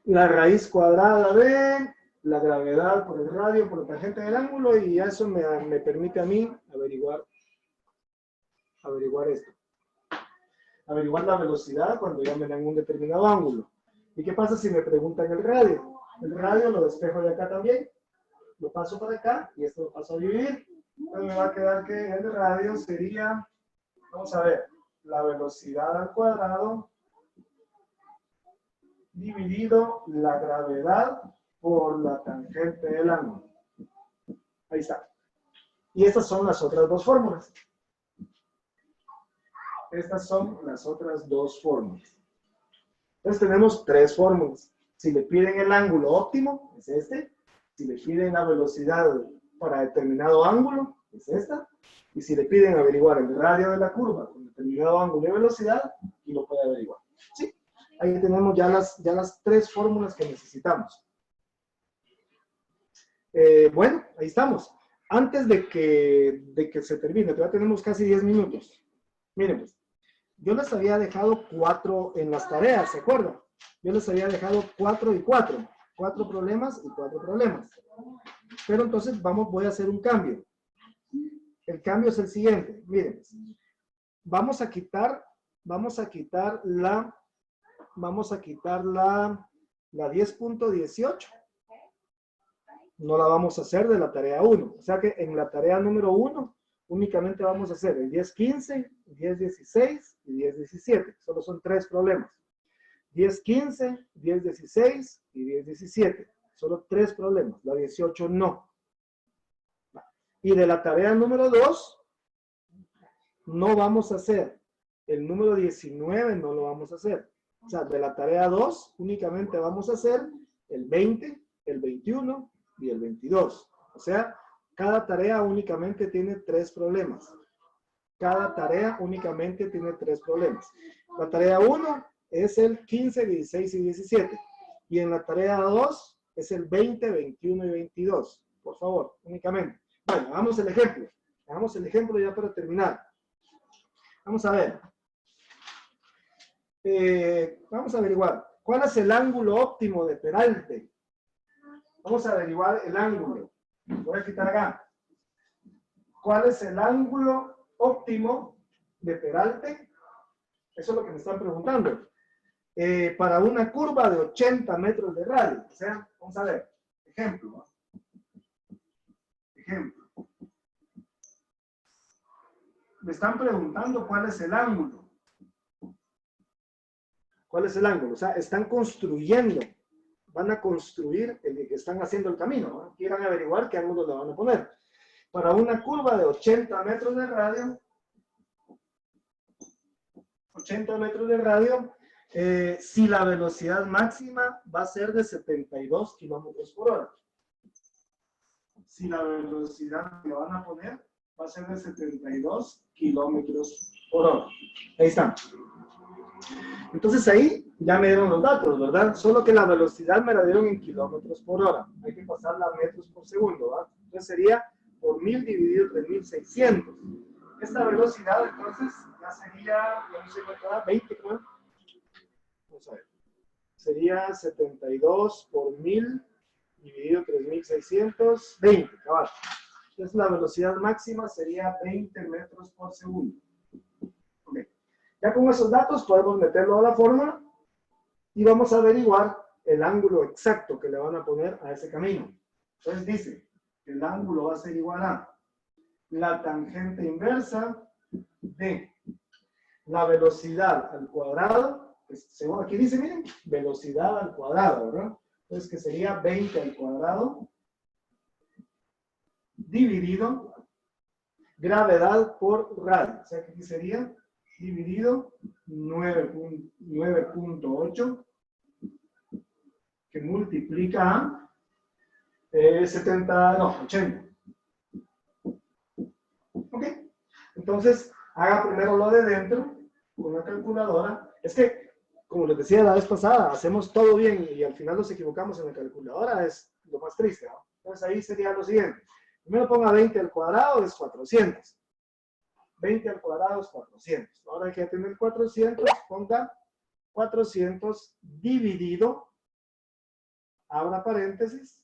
La raíz cuadrada de la gravedad por el radio, por la tangente del ángulo, y eso me permite a mí averiguar esto. Averiguar la velocidad cuando ya me dan un determinado ángulo. ¿Y qué pasa si me preguntan el radio? El radio lo despejo de acá también. Lo paso para acá y esto lo paso a dividir. Entonces me va a quedar que el radio sería, vamos a ver, la velocidad al cuadrado dividido la gravedad por la tangente del ángulo. Ahí está. Y estas son las otras dos fórmulas. Estas son las otras dos fórmulas. Entonces tenemos tres fórmulas. Si le piden el ángulo óptimo, es este. Si le piden la velocidad para determinado ángulo, es esta. Y si le piden averiguar el radio de la curva con determinado ángulo y velocidad, y lo puede averiguar. ¿Sí? Ahí tenemos ya las tres fórmulas que necesitamos. Bueno, ahí estamos. Antes de que se termine, todavía tenemos casi 10 minutos. Miren, pues, yo les había dejado 4 en las tareas, ¿se acuerdan? Yo les había dejado 4 y 4. 4 problemas y 4 problemas. Pero entonces voy a hacer un cambio. El cambio es el siguiente. Miren, pues, vamos a quitar la 10.18. No la vamos a hacer de la tarea 1. O sea que en la tarea número 1 únicamente vamos a hacer el 10.15, 10.16 y 10.17. Solo son 3 problemas. 10.15, 10.16 y 10.17. Solo 3 problemas. La 18 no. Y de la tarea número 2 no vamos a hacer. El número 19 no lo vamos a hacer. O sea, de la tarea 2 únicamente vamos a hacer el 20, el 21 y el 22. O sea, cada tarea únicamente tiene 3 problemas. Cada tarea únicamente tiene 3 problemas. La tarea 1 es el 15, 16 y 17. Y en la tarea 2 es el 20, 21 y 22. Por favor, únicamente. Bueno, hagamos el ejemplo. Hagamos el ejemplo ya para terminar. Vamos a ver. Vamos a averiguar. ¿Cuál es el ángulo óptimo de peralte? Vamos a averiguar el ángulo. Voy a quitar acá. ¿Cuál es el ángulo óptimo de peralte? Eso es lo que me están preguntando. Para una curva de 80 metros de radio. O sea, vamos a ver. Ejemplo. ejemplo. Me están preguntando cuál es el ángulo. ¿Cuál es el ángulo? O sea, están construyendo, van a construir, están haciendo el camino, ¿no? Quieran averiguar qué ángulo le van a poner. Para una curva de 80 metros de radio, 80 metros de radio, si la velocidad máxima va a ser de 72 kilómetros por hora. Si la velocidad que van a poner va a ser de 72 kilómetros por hora. Ahí están. Entonces ahí ya me dieron los datos, ¿verdad? Solo que la velocidad me la dieron en kilómetros por hora. Hay que pasarla a metros por segundo, ¿verdad? Entonces sería por 1000 dividido entre 1600. Esta velocidad, entonces, ya sería, no sé cuánto da, 20, creo. Vamos a ver. Sería 72 por 1000 dividido 3600, 20, cabal. Entonces la velocidad máxima sería 20 metros por segundo. Okay. Ya con esos datos podemos meterlo a la fórmula y vamos a averiguar el ángulo exacto que le van a poner a ese camino. Entonces dice, el ángulo va a ser igual a la tangente inversa de la velocidad al cuadrado, según aquí dice, miren, velocidad al cuadrado, ¿verdad? Entonces que sería 20 al cuadrado dividido gravedad por radio. O sea que aquí sería dividido 9.8 que multiplica a 80. ¿Ok? Entonces, haga primero lo de dentro con una calculadora. Es que, como les decía la vez pasada, hacemos todo bien y al final nos equivocamos en la calculadora, es lo más triste, ¿no? Entonces ahí sería lo siguiente. Primero ponga 20 al cuadrado, es 400. 20 al cuadrado es 400. Ahora que ya tiene el 400, ponga 400 dividido, abra paréntesis,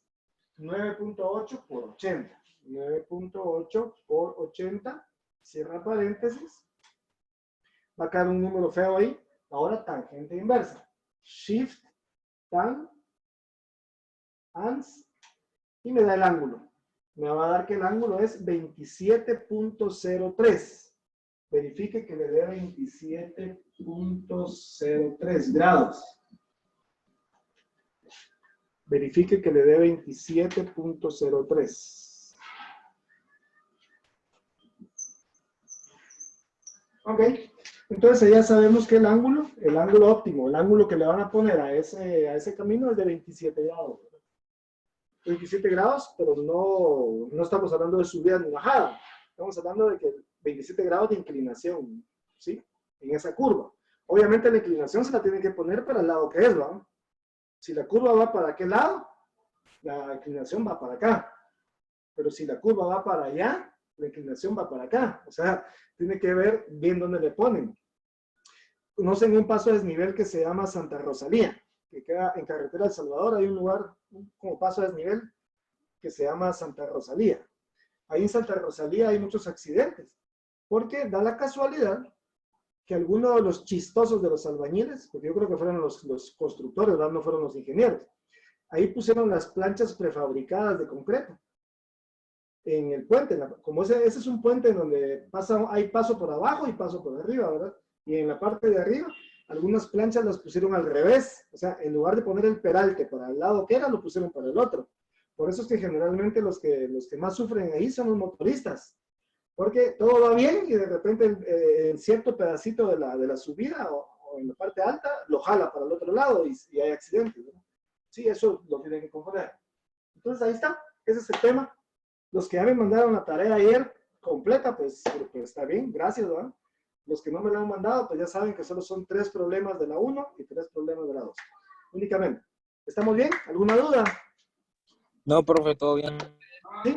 9.8 por 80. 9.8 por 80, cierra paréntesis. Va a quedar un número feo ahí. Ahora tangente inversa. Shift, tan, ans, y me da el ángulo. Me va a dar que el ángulo es 27.03. Verifique que le dé 27.03 grados. Verifique que le dé 27.03. Ok. Entonces ya sabemos que el ángulo óptimo, el ángulo que le van a poner a ese camino es de 27 grados. 27 grados, pero no estamos hablando de subida ni bajada. Estamos hablando de que 27 grados de inclinación, ¿sí? En esa curva. Obviamente la inclinación se la tienen que poner para el lado que es, ¿no? Si la curva va para aquel lado, la inclinación va para acá. Pero si la curva va para allá, la inclinación va para acá. O sea, tiene que ver bien dónde le ponen. Conocen un paso a desnivel que se llama Santa Rosalía, que queda en carretera El Salvador. Hay un lugar como paso a desnivel que se llama Santa Rosalía. Ahí en Santa Rosalía hay muchos accidentes, porque da la casualidad que algunos de los chistosos de los albañiles, porque yo creo que fueron los constructores, ¿verdad? No fueron los ingenieros, ahí pusieron las planchas prefabricadas de concreto en el puente. Como ese es un puente en donde hay paso por abajo y paso por arriba, ¿verdad? Y en la parte de arriba, algunas planchas las pusieron al revés. O sea, en lugar de poner el peralte para el lado que era, lo pusieron para el otro. Por eso es que generalmente los que más sufren ahí son los motoristas. Porque todo va bien y de repente en cierto pedacito de la subida o en la parte alta, lo jala para el otro lado y hay accidentes, ¿no? Sí, eso lo tienen que comprender. Entonces ahí está, ese es el tema. Los que ya me mandaron la tarea ayer completa, pues está bien, gracias, ¿verdad? Los que no me la han mandado, pues ya saben que solo son 3 problemas de la 1 y 3 problemas de la 2. Únicamente. ¿Estamos bien? ¿Alguna duda? No, profe, todo bien. ¿Sí?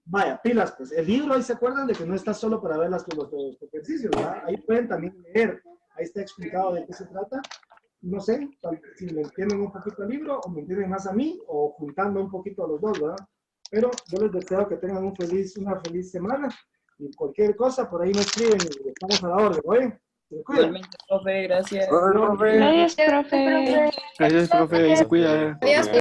Vaya, pilas, pues. El libro, ahí se acuerdan de que no está solo para ver los ejercicios, ¿verdad? Ahí pueden también leer. Ahí está explicado de qué se trata. No sé si me entienden un poquito el libro o me entienden más a mí o juntando un poquito a los dos, ¿verdad? Pero yo les deseo que tengan una feliz semana y cualquier cosa por ahí me escriben y estamos a la orden, ¿oye? Se cuidan. Igualmente, profe, gracias. Gracias, profe. Gracias, profe. Se cuida. Adiós.